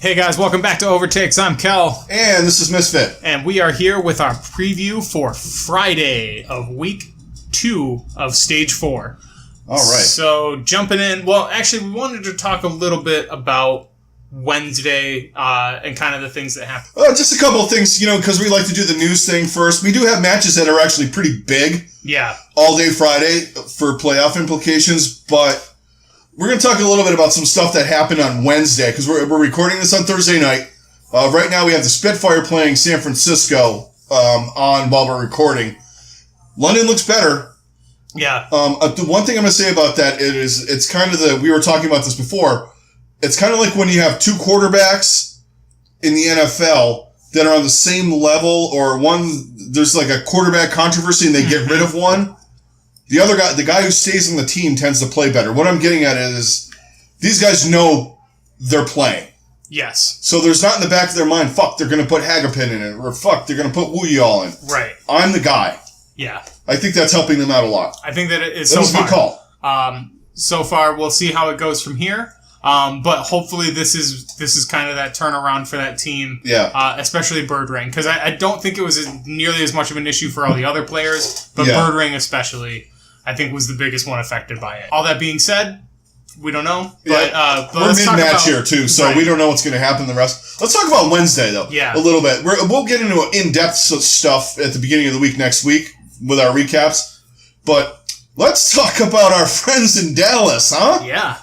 Hey guys, welcome back to Overtakes. I'm Kel. And this is Misfit. And we are here with our preview for Friday of Week 2 of Stage 4. All right. So, jumping in, well, actually, we wanted to talk a little bit about Wednesday and kind of the things that happened. Just a couple of things, because we like to do the news thing first. We do have matches that are actually pretty big. Yeah. All day Friday for playoff implications, but we're going to talk a little bit about some stuff that happened on Wednesday, because we're recording this on Thursday night. Right now we have the Spitfire playing San Francisco on while we're recording. London looks better. Yeah. The one thing I'm going to say about that is it's kind of we were talking about this before, it's kind of like when you have two quarterbacks in the NFL that are on the same level, or there's like a quarterback controversy and they get rid of one. The other guy, the guy who stays on the team, tends to play better. What I'm getting at is these guys know they're playing. Yes. So there's not in the back of their mind, fuck, they're going to put Hagapin in it, or fuck, they're going to put Wooyall in. Right. I'm the guy. Yeah. I think that's helping them out a lot. I think that it is that was a good call. So far, we'll see how it goes from here. But hopefully this is kind of that turnaround for that team. Yeah. Especially Birdring, because I don't think it was nearly as much of an issue for all the other players, but Yeah. Birdring especially, I think, was the biggest one affected by it. All that being said, we don't know. But, but we're mid-match here, too, so right. We don't know what's going to happen the rest. Let's talk about Wednesday, though. Yeah. A little bit. We'll get into in-depth stuff at the beginning of the week next week with our recaps. But let's talk about our friends in Dallas, huh? Yeah.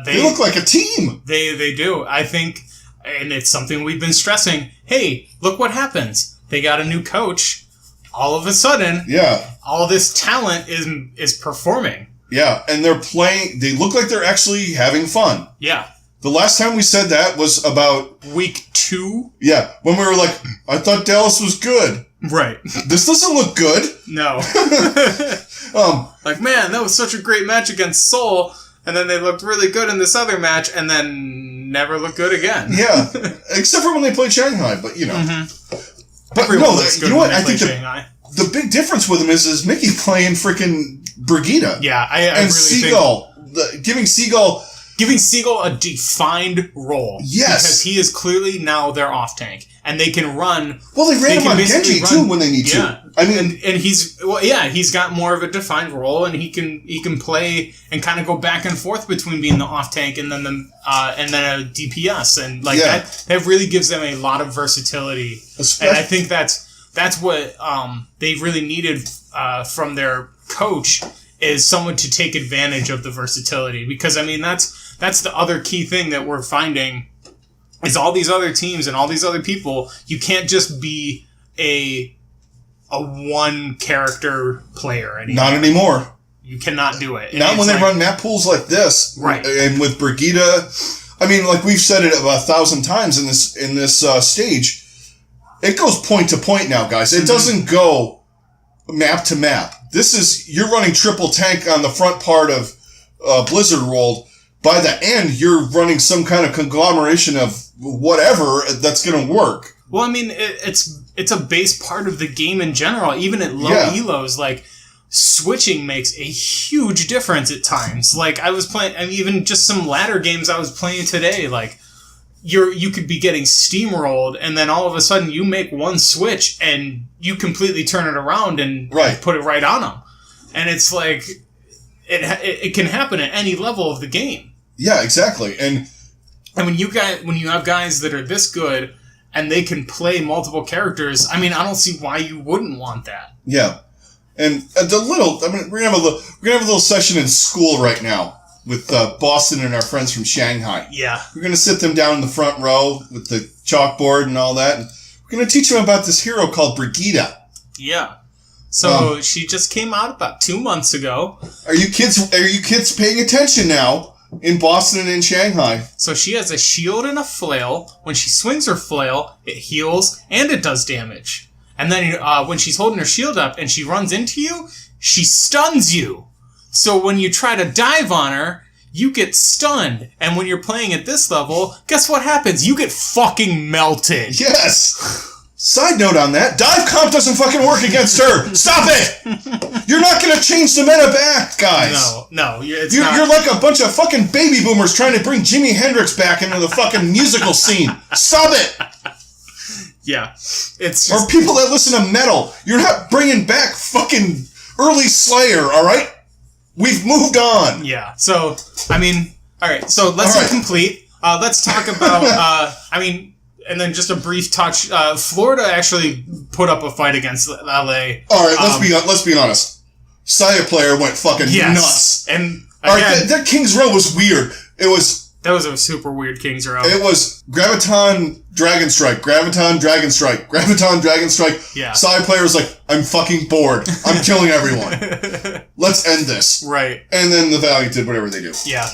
They look like a team. They do. I think, and it's something we've been stressing. Hey, look what happens. They got a new coach. All of a sudden, all this talent is performing. Yeah, and they're playing. They look like they're actually having fun. Yeah. The last time we said that was about Week 2. Yeah, when we were like, I thought Dallas was good. Right. This doesn't look good. No. Like, man, that was such a great match against Seoul. And then they looked really good in this other match, and then never looked good again. Yeah, except for when they played Shanghai, but Mm-hmm. But everyone no, looks good you know when what? they I play think Shanghai. the big difference with him is Mickey playing freaking Brigida. Yeah, I and really Seagull, giving Seagull a defined role. Yes, because he is clearly now their off tank, and they can run. Well, they ran him on Genji too when they need to. I mean, and he's got more of a defined role, and he can play and kind of go back and forth between being the off tank and then a DPS, and that really gives them a lot of versatility. And I think that's what they really needed from their coach, is someone to take advantage of the versatility, because I mean that's the other key thing that we're finding is all these other teams and all these other people. You can't just be a one character player anymore. Not anymore. You cannot do it. Not when they run map pools like this, right? And with Brigida, I mean, like we've said it about 1,000 times in this stage, it goes point to point now, guys. It doesn't go map to map. You're running triple tank on the front part of Blizzard World. By the end, you're running some kind of conglomeration of whatever that's going to work. Well, I mean, it's a base part of the game in general. Even at low elos, like, switching makes a huge difference at times. Like, I was playing, I mean, even just some ladder games I was playing today, like, you could be getting steamrolled, and then all of a sudden you make one switch and you completely turn it around and put it right on them. And it's like, it can happen at any level of the game. Yeah, exactly. And when you have guys that are this good and they can play multiple characters, I mean, I don't see why you wouldn't want that. Yeah. And we're gonna have a little session in school right now with Boston and our friends from Shanghai. Yeah. We're gonna sit them down in the front row with the chalkboard and all that, and we're gonna teach them about this hero called Brigida. Yeah. So she just came out about 2 months ago. Are you kids paying attention now? In Boston and in Shanghai. So she has a shield and a flail. When she swings her flail, it heals and it does damage. And then when she's holding her shield up and she runs into you, she stuns you. So when you try to dive on her, you get stunned. And when you're playing at this level, guess what happens? You get fucking melted. Yes! Side note on that, dive comp doesn't fucking work against her! Stop it! You're not going to change the meta back, guys. No, you're like a bunch of fucking baby boomers trying to bring Jimi Hendrix back into the fucking musical scene. Stop it. Yeah, it's just... Or people that listen to metal. You're not bringing back fucking early Slayer, all right? We've moved on. Yeah. So, I mean, all right. So let's be complete. Let's talk about. And then just a brief touch. Florida actually put up a fight against LA. All right. Let's be honest. Saya player went fucking nuts. And again, all right, that King's Row was weird. That was a super weird King's Row. It was Graviton, Dragon Strike, Graviton, Dragon Strike, Graviton, Dragon Strike. Yeah. Side player was like, I'm fucking bored. I'm killing everyone. Let's end this. Right. And then the Valiant did whatever they do. Yeah.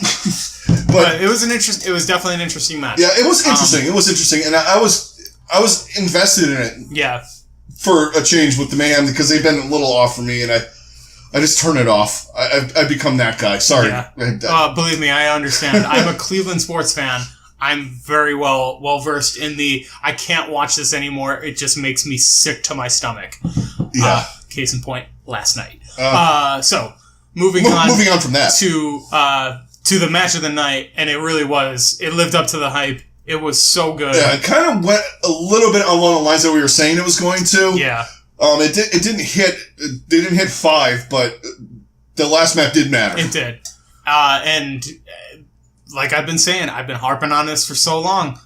but it was definitely an interesting match. Yeah, it was interesting. It was interesting. And I was invested in it. Yeah. For a change with the man because they've been a little off for me and I just turn it off. I become that guy. Sorry. Yeah. Believe me, I understand. I'm a Cleveland sports fan. I'm very well versed in I can't watch this anymore. It just makes me sick to my stomach. Yeah. Case in point, last night. So moving on from that to the match of the night, and it lived up to the hype. It was so good. Yeah, it kind of went a little bit along the lines that we were saying it was going to. Yeah. It didn't hit. They didn't hit 5, but the last map did matter. It did, and like I've been saying, I've been harping on this for so long.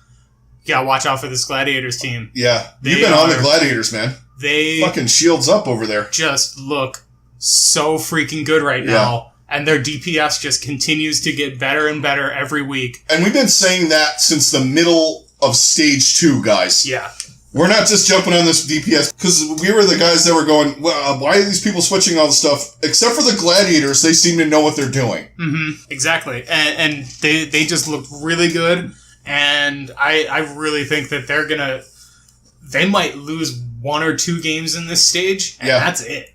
You gotta watch out for this Gladiators team. Yeah, you've been on the Gladiators, man. They fucking shields up over there. Just look so freaking good right now, and their DPS just continues to get better and better every week. And we've been saying that since the middle of Stage 2, guys. Yeah. We're not just jumping on this DPS, because we were the guys that were going, well, why are these people switching all the stuff? Except for the Gladiators, they seem to know what they're doing. Mm-hmm. Exactly. And they just look really good, and I really think that they might lose 1 or 2 games in this stage, and that's it.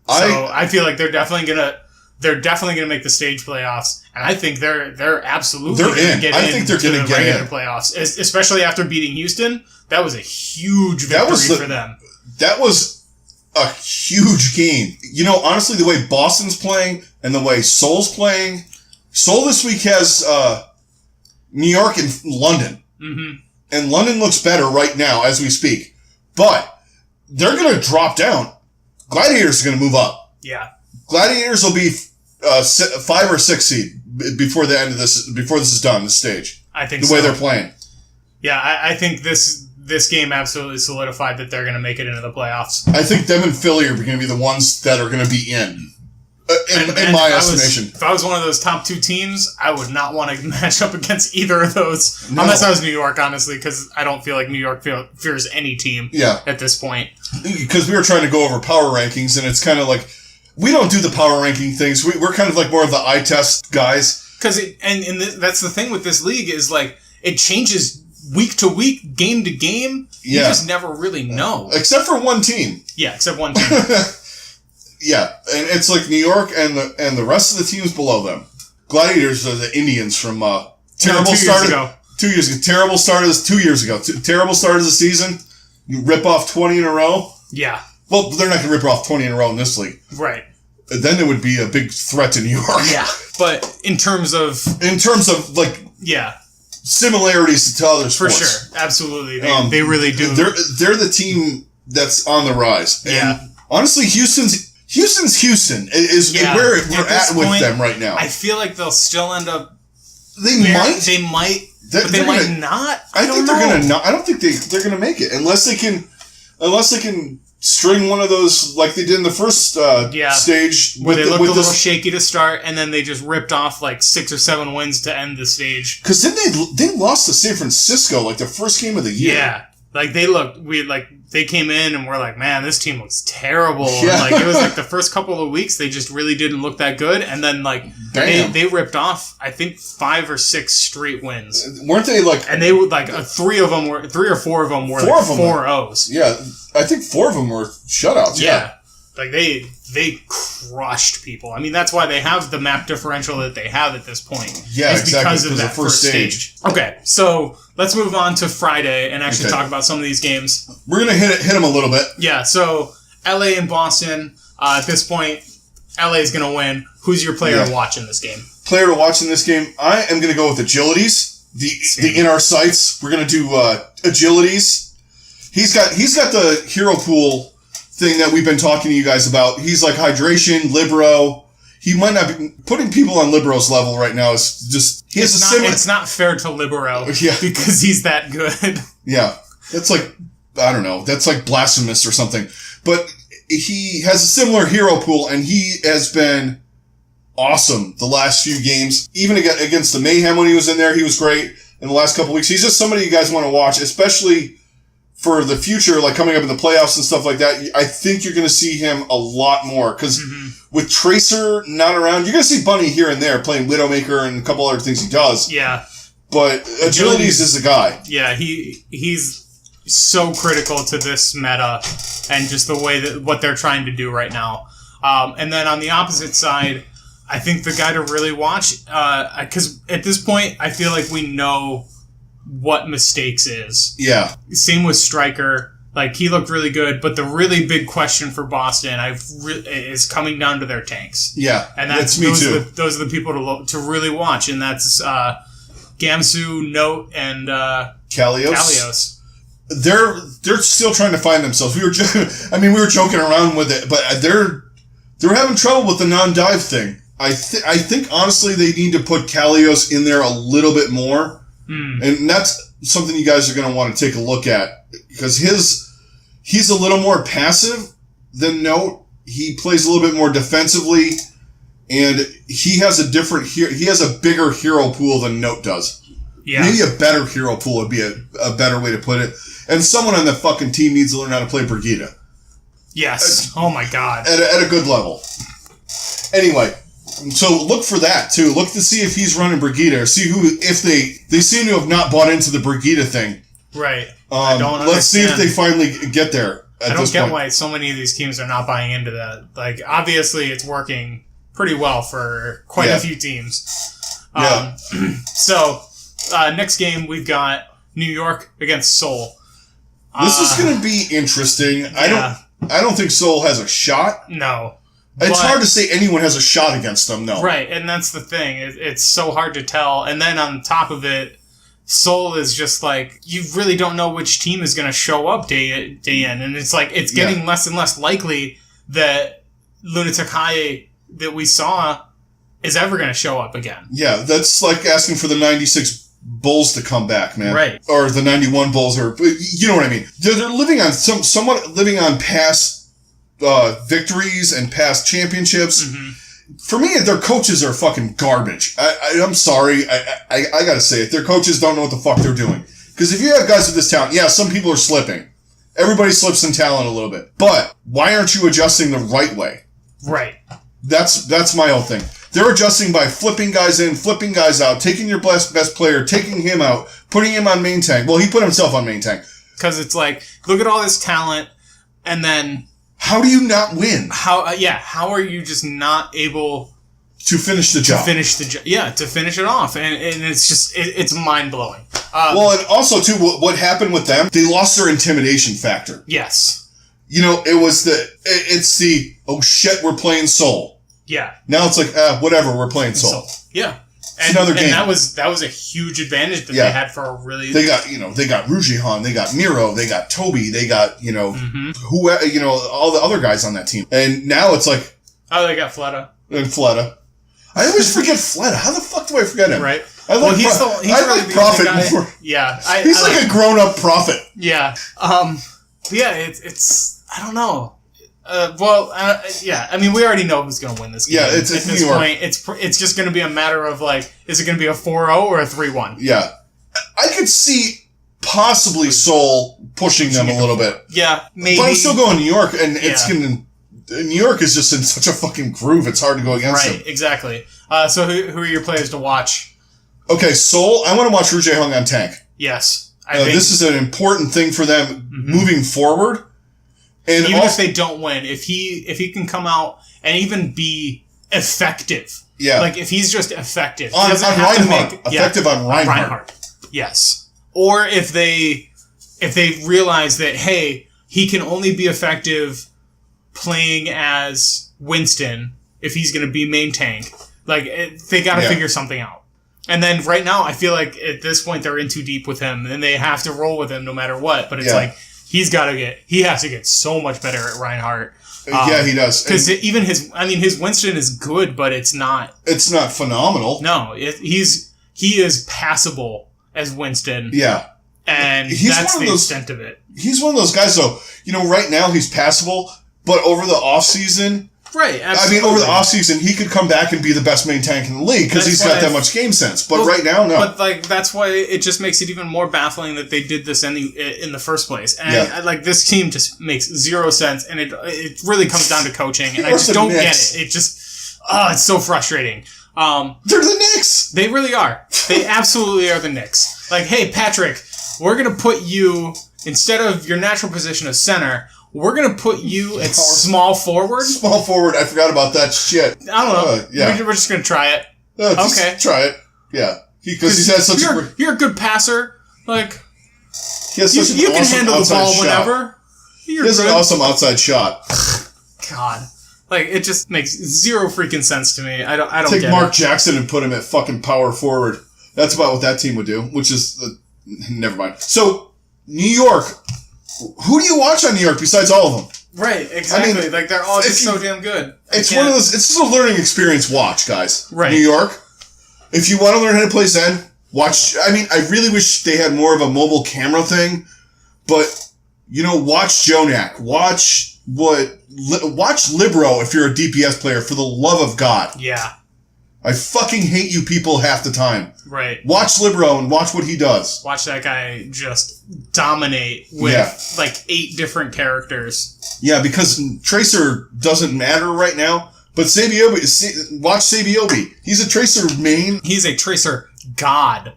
So I feel like they're definitely gonna make the stage playoffs, and I think they're absolutely gonna get in. I think they're gonna get in playoffs, especially after beating Houston. That was a huge victory for them. That was a huge game. You know, honestly, the way Boston's playing and the way Seoul's playing. Seoul this week has New York and London. Mm-hmm. And London looks better right now as we speak. But they're going to drop down. Gladiators are going to move up. Yeah. Gladiators will be 5 or 6 seed before the end of this. Before this is done, this stage. I think the way they're playing. Yeah, I think this game absolutely solidified that they're going to make it into the playoffs. I think them and Philly are going to be the ones that are going to be in my estimation. If I was one of those top 2 teams, I would not want to match up against either of those. No. Unless I was New York, honestly, because I don't feel like New York fears any team at this point. Because we were trying to go over power rankings, and it's kind of like, we don't do the power ranking things. We're kind of like more of the eye test guys. Because that's the thing with this league is like, it changes week to week, game to game. You just never really know. Except for one team. Yeah, except one team. Yeah, and it's like New York and the rest of the teams below them. Gladiators are the Indians from terrible start ago. 2 years ago. Terrible start of this 2 years ago. Terrible start of the season. You rip off 20 in a row. Yeah. Well, they're not going to rip off 20 in a row in this league. Right. Then it would be a big threat to New York. Yeah. But in terms of like similarities to other sports. For sure. Absolutely. They really do. They're the team that's on the rise. And honestly, Houston's Houston is where we're at with them right now. I feel like they'll still end up. They might, but they might not. I think they're gonna not. I don't think they're gonna make it unless they can string one of those like they did in the first stage. Where they looked a little shaky to start, and then they just ripped off like 6 or 7 wins to end the stage. Because then they lost to San Francisco like the first game of the year. Yeah, like they came in and we're like, man, this team looks terrible. Yeah. And it was like the first couple of weeks they just really didn't look that good, and then they ripped off I think 5 or 6 straight wins. Weren't they like? And they were like 3 or 4 of them were 4-0s. Yeah, I think 4 of them were shutouts. Yeah. Like they crushed people. I mean, that's why they have the map differential that they have at this point. Yeah, exactly. Because of that first stage. Okay, so let's move on to Friday and actually talk about some of these games. We're gonna hit them a little bit. Yeah. So LA and Boston. At this point, LA is going to win. Who's your player to watch in this game? Player to watch in this game, I am going to go with agilities. The in our sights, we're going to do agilities. He's got the hero pool thing that we've been talking to you guys about. He's like hydration, libero. He might not be putting people on libero's level right now. Is just it's not fair to libero because he's that good. Yeah, that's like I don't know. That's like blasphemous or something. But he has a similar hero pool, and he has been awesome the last few games. Even against the Mayhem when he was in there, he was great in the last couple weeks. He's just somebody you guys want to watch, especially for the future, like coming up in the playoffs and stuff like that. I think you're going to see him a lot more because with Tracer not around, you're going to see Bunny here and there playing Widowmaker and a couple other things he does. Yeah. But Agilities is the guy. Yeah, he's so critical to this meta and just the way that what they're trying to do right now. And then on the opposite side, I think the guy to really watch, because at this point, I feel like we know what Mistakes is. Yeah. Same with Striker. Like, he looked really good, but the really big question for Boston is coming down to their tanks. Yeah, and that's me too. Those are the people to really watch, and that's Gamsu, Note, and Kalios. They're still trying to find themselves. We were joking around with it, but they're having trouble with the non-dive thing. I think honestly they need to put Kalios in there a little bit more. And that's something you guys are going to want to take a look at because he's a little more passive than Note. He plays a little bit more defensively, and he has a bigger hero pool than Note does. Yeah. Maybe a better hero pool would be a better way to put it. And someone on the fucking team needs to learn how to play Brigida. Yes. Oh my god. At a good level. Anyway. So look for that too. Look to see if he's running Brigida, or see if they seem to have not bought into the Brigida thing. Right. Let's see if they finally get there. I don't get why so many of these teams are not buying into that. Like, obviously, it's working pretty well for quite a few teams. So next game we've got New York against Seoul. This is going to be interesting. Yeah. I don't think Seoul has a shot. No. It's hard to say anyone has a shot against them, though. Right, and that's the thing. It's so hard to tell. And then on top of it, Seoul is just like, you really don't know which team is going to show up day in. And it's like, it's getting less and less likely that Lunatic High that we saw is ever going to show up again. Yeah, that's like asking for the 96 Bulls to come back, man. Right. Or the 91 Bulls, or you know what I mean. They're living on somewhat living on past victories and past championships. For me, their coaches are fucking garbage. I'm sorry. I gotta say it. Their coaches don't know what the fuck they're doing. Because if you have guys with this talent, some people are slipping. Everybody slips in talent a little bit. But why aren't you adjusting the right way? Right. That's my whole thing. They're adjusting by flipping guys in, flipping guys out, taking your best player, taking him out, putting him on main tank. Well, he put himself on main tank. Because it's like, look at all this talent, and then... How do you not win? How are you just not able to finish the job? To finish it off, and it's just it's mind blowing. Well, and also too, what happened with them? They lost their intimidation factor. Yes. It's the oh shit, we're playing Seoul. Yeah. Now it's like whatever, we're playing Seoul. Yeah. It's another game. And that was a huge advantage that they had for a really. They got Rujihan, they got Miro, they got Toby, they got who all the other guys on that team, and now it's like they got Fleta. And Fleta. I always forget Fleta. How the fuck do I forget him? Right. I like Prophet more. Yeah. He's like a grown up Prophet. Yeah. It's I don't know. I mean, we already know who's going to win this game. Yeah, it's at this point. It's just going to be a matter of like, is it going to be a 4-0 or a 3-1? Yeah, I could see possibly Seoul pushing them a little bit. Yeah, maybe. But I'm still going New York, and New York is just in such a fucking groove. It's hard to go against them. Right, exactly. So who are your players to watch? Okay, Seoul. I want to watch Rujie Hung on tank. Yes, I think this is an important thing for them moving forward. And even if they don't win, if he can come out and even be effective, like if he's just effective on Reinhardt, effective on Reinhardt. Yes, or if they realize that hey, he can only be effective playing as Winston if he's going to be main tank. Like, they got to figure something out. And then right now, I feel like at this point they're in too deep with him, and they have to roll with him no matter what. But it's like he has to get so much better at Reinhardt. Yeah, he does. Because even his Winston is good, but it's not. It's not phenomenal. No, he is passable as Winston. Yeah, and that's the extent of it. He's one of those guys, though. Right now he's passable, but over the off season. Right, absolutely. Over the offseason, he could come back and be the best main tank in the league because he's got that much game sense. But right now, no. But that's why it just makes it even more baffling that they did this in the first place. And this team just makes zero sense, and it really comes down to coaching, and I just don't get it. It just it's so frustrating. They're the Knicks. They really are. They absolutely are the Knicks. Like, hey, Patrick, we're gonna put you instead of your natural position of center. We're going to put you at small forward. Small forward. I forgot about that shit. I don't know. We're just going to try it. Okay. Try it. Yeah. Because he has such you're a good passer. Like, he has such you can handle the ball whenever. He has an awesome outside shot. God. Like, it just makes zero freaking sense to me. I don't get it. Take Mark Jackson and put him at fucking power forward. That's about what that team would do, which is... never mind. So, New York... Who do you watch on New York besides all of them? Right, exactly. I mean, like, they're all just so damn good. It's one of those... It's just a learning experience watch, guys. Right. New York. If you want to learn how to play Zen, watch... I mean, I really wish they had more of a mobile camera thing, but, watch Jonak. Watch Libero if you're a DPS player, for the love of God. Yeah. I fucking hate you people half the time. Right. Watch Libero and watch what he does. Watch that guy just dominate with like 8 different characters. Yeah, because Tracer doesn't matter right now. But Sabiobi, watch Sabiobi. He's a Tracer main. He's a Tracer god.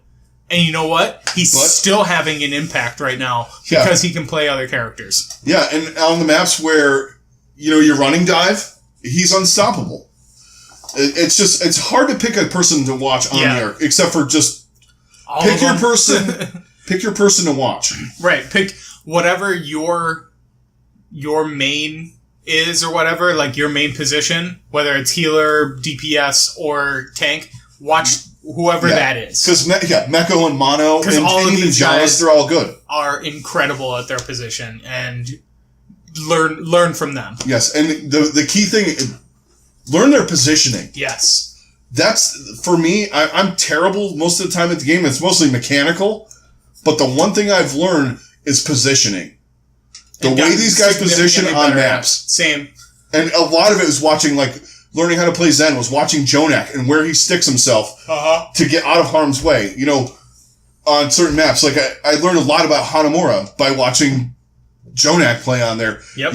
And you know what? He's still having an impact right now because he can play other characters. Yeah, and on the maps where, your running dive, he's unstoppable. It's hard to pick a person to watch on there, except for just pick your person. Pick your person to watch. Right. Pick whatever your main is or whatever, like your main position, whether it's healer, DPS, or tank. Watch whoever that is. Because Meko and Mono and even Giles, they're all good. Are incredible at their position, and learn from them. Yes, and the key thing. Learn their positioning. Yes. That's, for me, I'm terrible most of the time at the game. It's mostly mechanical. But the one thing I've learned is positioning. The way these guys position on maps. Same. And a lot of it is watching, learning how to play Zen was watching Jonak and where he sticks himself to get out of harm's way. On certain maps. Like, I learned a lot about Hanamura by watching Jonak play on there. Yep.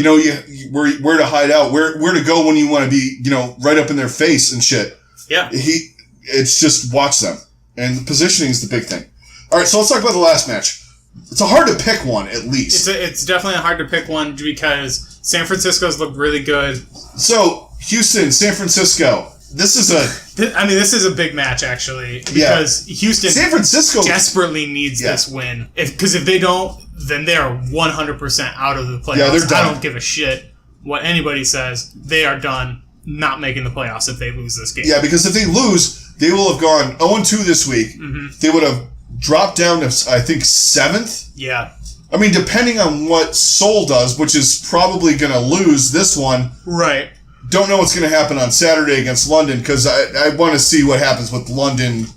Where to hide out, where to go when you want to be, right up in their face and shit. Yeah. It's just watch them. And positioning is the big thing. All right, so let's talk about the last match. It's hard to pick one, at least. It's definitely hard to pick one because San Francisco's looked really good. So, Houston, San Francisco. This is a big match, actually. Because Houston San Francisco desperately needs this win. Because if they don't, then they are 100% out of the playoffs. Yeah, they're done. I don't give a shit what anybody says. They are done not making the playoffs if they lose this game. Yeah, because if they lose, they will have gone 0-2 this week. Mm-hmm. They would have dropped down to, I think, 7th. Yeah. I mean, depending on what Seoul does, which is probably going to lose this one. Right. Don't know what's going to happen on Saturday against London, because I want to see what happens with London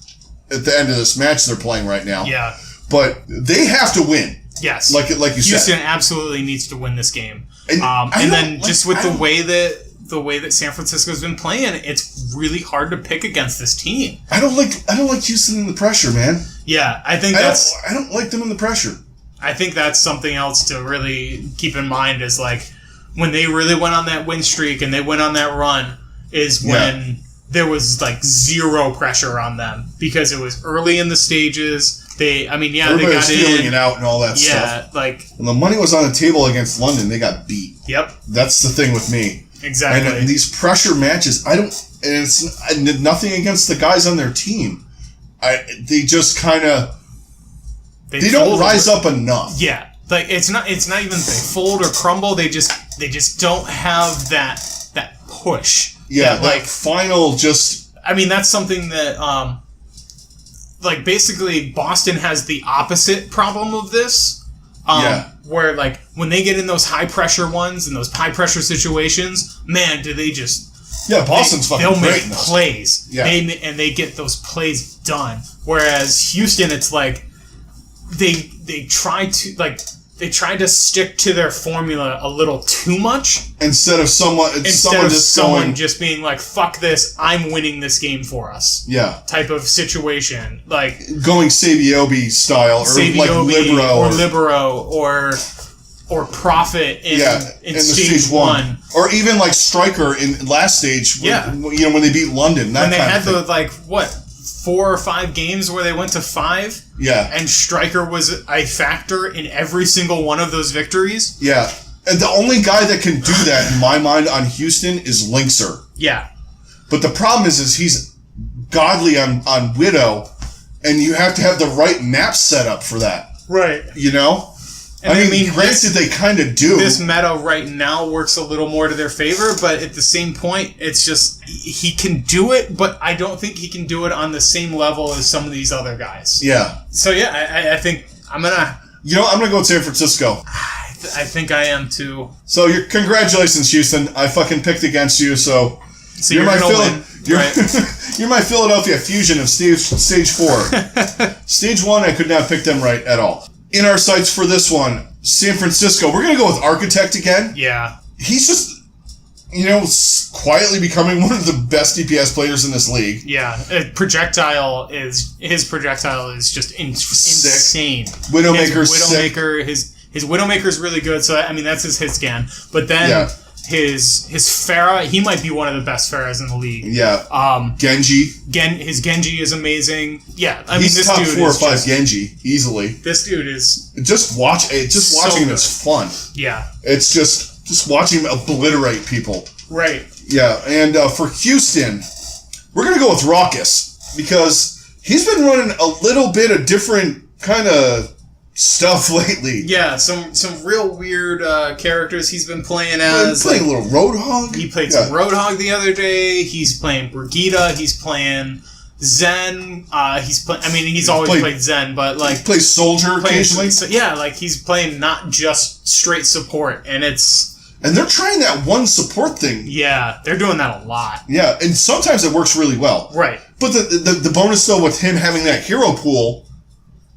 at the end of this match they're playing right now. Yeah. But they have to win. Yes. Like you said. Houston absolutely needs to win this game. And then just with the way that San Francisco's been playing, it's really hard to pick against this team. I don't like Houston in the pressure, man. Yeah, I don't like them in the pressure. I think that's something else to really keep in mind is when they really went on that win streak and they went on that run is when there was zero pressure on them because it was early in the stages. Everybody they got was feeling it out and all that stuff. Yeah, when the money was on the table against London, they got beat. Yep. That's the thing with me. Exactly. And these pressure matches, it's nothing against the guys on their team. They just kind of... They don't rise up enough. Yeah. Like it's not even they fold or crumble. They just don't have that push. Yeah, that, like final just. I mean, that's something that like basically Boston has the opposite problem of this. Where like when they get in those high pressure ones and those high pressure situations, man, do they just. Yeah, Boston's fucking great. They'll make plays. Yeah. And they get those plays done. Whereas Houston, it's like they try to stick to their formula a little too much. Instead of someone just being like, fuck this, I'm winning this game for us. Yeah. Type of situation. Like going Sabiobi style or Libero or Prophet in stage one. Or even like Striker in last stage when they beat London. When they had the 4 or 5 games where they went to 5. Yeah. And Striker was a factor in every single one of those victories. Yeah. And the only guy that can do that, in my mind, on Houston is Linkser. Yeah. But the problem is he's godly on Widow, and you have to have the right map set up for that. Right. You know? And I mean, granted, they kind of do. This meta right now works a little more to their favor, but at the same point, it's just he can do it, but I don't think he can do it on the same level as some of these other guys. Yeah. So yeah, I think I'm gonna. I'm gonna go with San Francisco. I think I am too. So congratulations, Houston. I fucking picked against you, so you're my you're my Philadelphia Fusion of stage 4. Stage 1, I could not pick them right at all. In our sights for this one, San Francisco. We're going to go with Architect again. Yeah. He's just, quietly becoming one of the best DPS players in this league. Yeah. His projectile is just insane. Widowmaker, his Widowmaker is really good, so I mean that's his hit scan. But then his Pharah, he might be one of the best Pharahs in the league. Yeah. Genji. His Genji is amazing. Yeah, I mean this top dude 4 or 5 Genji easily. This dude is watching him is fun. Yeah. It's just watching him obliterate people. Right. Yeah, and for Houston, we're gonna go with Raucus because he's been running a little bit of different kind of stuff lately. Yeah, some real weird characters he's been playing as. Playing a little Roadhog. He played some Roadhog the other day. He's playing Brigitte. He's playing Zen. He's always played Zen, but like he plays Soldier occasionally. He's playing not just straight support, and they're trying that one support thing. Yeah, they're doing that a lot. Yeah, and sometimes it works really well. Right. But the bonus though with him having that hero pool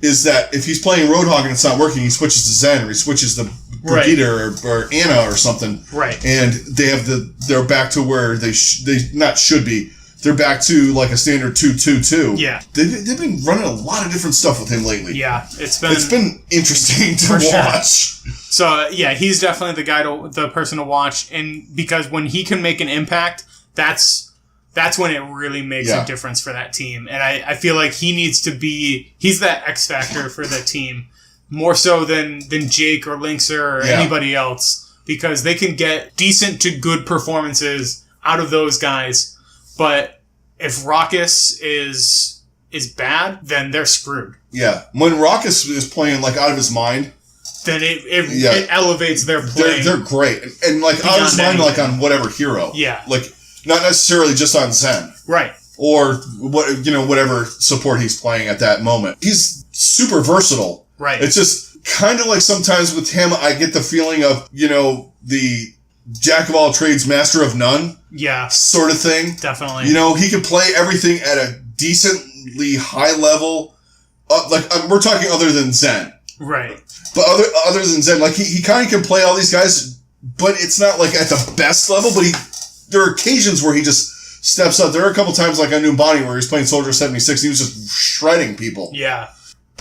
is that if he's playing Roadhog and it's not working, he switches to Zen or he switches to Brigitte or Anna or something. Right. And they're back to where they not should be. They're back to like a standard 2-2-2. Yeah. They've been running a lot of different stuff with him lately. Yeah, it's been interesting to watch. Sure. So yeah, he's definitely the person to watch, and because when he can make an impact, that's when it really makes a difference for that team. And I feel like he's that X factor for the team, more so than Jake or Linkser or anybody else, because they can get decent to good performances out of those guys. But if Raucus is bad, then they're screwed. Yeah. When Raucus is playing like out of his mind, then it elevates their play. They're great. And like out of his mind, like on whatever hero. Yeah. Like not necessarily just on Zen. Right. Or whatever support he's playing at that moment. He's super versatile. Right. It's just kind of like sometimes with him, I get the feeling of, the jack of all trades, master of none. Yeah. Sort of thing. Definitely. He can play everything at a decently high level. We're talking other than Zen. Right. But other than Zen, like he kind of can play all these guys, but it's not like at the best level, but there are occasions where he just steps up. There are a couple times like on Numbani where he was playing Soldier 76, he was just shredding people. Yeah.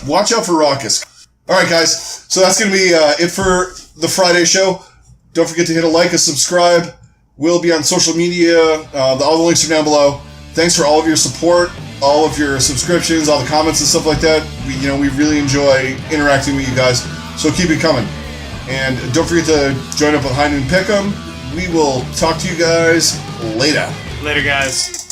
Watch out for Raucus. Alright guys, so that's going to be it for the Friday show. Don't forget to hit a like, a subscribe. We'll be on social media. All the links are down below. Thanks for all of your support, all of your subscriptions, all the comments and stuff like that. We really enjoy interacting with you guys, so keep it coming. And don't forget to join up with High Noon Pick'em. We will talk to you guys later. Later, guys.